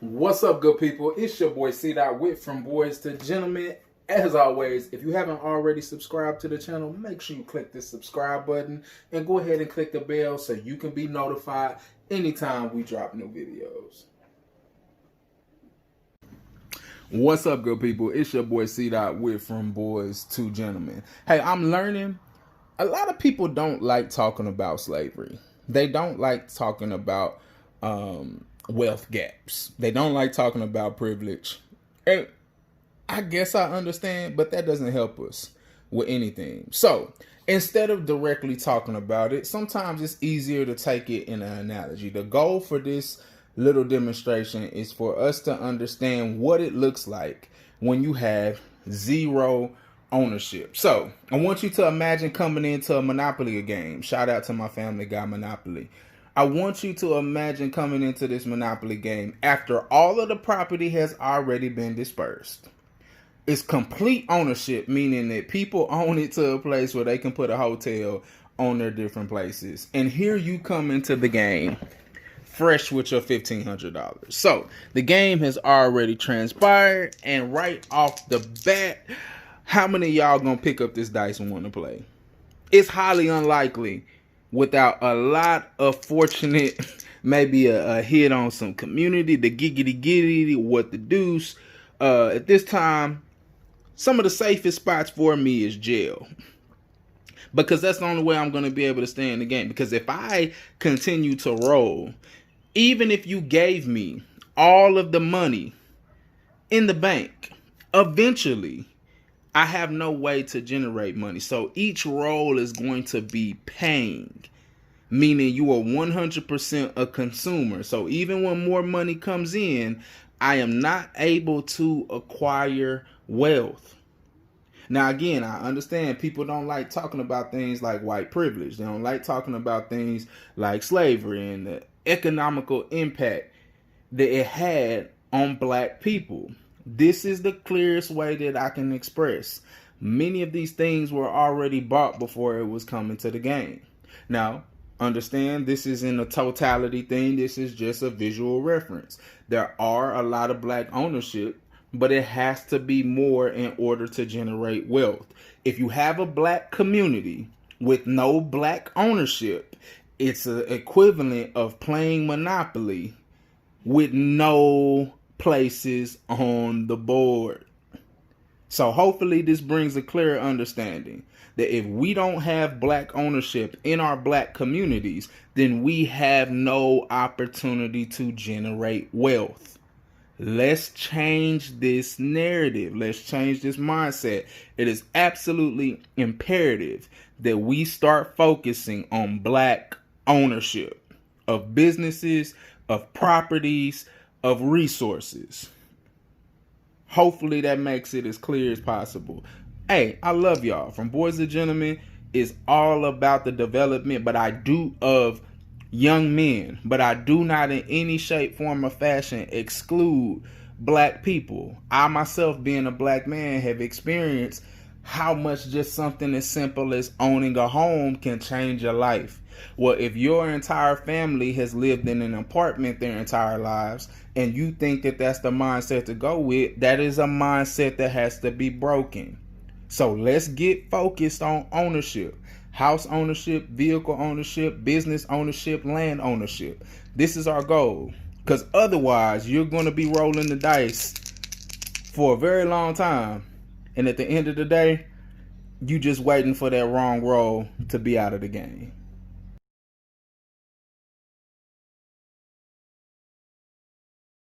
What's up, good people? It's your boy C. Wit from Boys to Gentlemen. As always, if you haven't already subscribed to the channel, make sure you click the subscribe button and go ahead and click the bell so you can be notified anytime we drop new videos. What's up, good people? It's your boy C. Wit from Boys to Gentlemen. Hey, I'm learning. A lot of people don't like talking about slavery. They don't like talking about wealth gaps. They don't like talking about privilege. And I guess I understand, but that doesn't help us with anything. So instead of directly talking about it, sometimes it's easier to take it in an analogy. The goal for this little demonstration is for us to understand what it looks like when you have zero ownership. So I want you to imagine coming into a Monopoly game. Shout out to my family guy, Monopoly. I want you to imagine coming into this Monopoly game after all of the property has already been dispersed. It's complete ownership, meaning that people own it to a place where they can put a hotel on their different places. And here you come into the game fresh with your $1,500. So the game has already transpired, and right off the bat, how many of y'all gonna pick up this dice and want to play? It's highly unlikely without a lot of fortunate, maybe a hit on some community, the giggity, what the deuce. At this time, some of the safest spots for me is jail. Because that's the only way I'm going to be able to stay in the game. Because if I continue to roll, even if you gave me all of the money in the bank, eventually I have no way to generate money. So each roll is going to be paying, meaning you are 100% a consumer. So even when more money comes in, I am not able to acquire wealth. Now, again, I understand people don't like talking about things like white privilege. They don't like talking about things like slavery and the economical impact that it had on black people. This is the clearest way that I can express. Many of these things were already bought before it was coming to the game. Now, understand this isn't a totality thing. This is just a visual reference. There are a lot of black ownership, but it has to be more in order to generate wealth. If you have a black community with no black ownership, it's an equivalent of playing Monopoly with no places on the board. So hopefully this brings a clear understanding that if we don't have black ownership in our black communities, then we have no opportunity to generate wealth. Let's change this narrative. Let's change this mindset. It is absolutely imperative that we start focusing on black ownership of businesses, of properties, of resources. Hopefully that makes it as clear as possible. Hey, I love y'all. From Boys to Gentlemen is all about the development, of young men, but I do not in any shape, form, or fashion exclude black people. I myself, being a black man, have experienced how much just something as simple as owning a home can change your life. Well, if your entire family has lived in an apartment their entire lives and you think that that's the mindset to go with, that is a mindset that has to be broken. So let's get focused on ownership. House ownership, vehicle ownership, business ownership, land ownership. This is our goal. Because otherwise, you're going to be rolling the dice for a very long time. And at the end of the day, you just waiting for that wrong roll to be out of the game.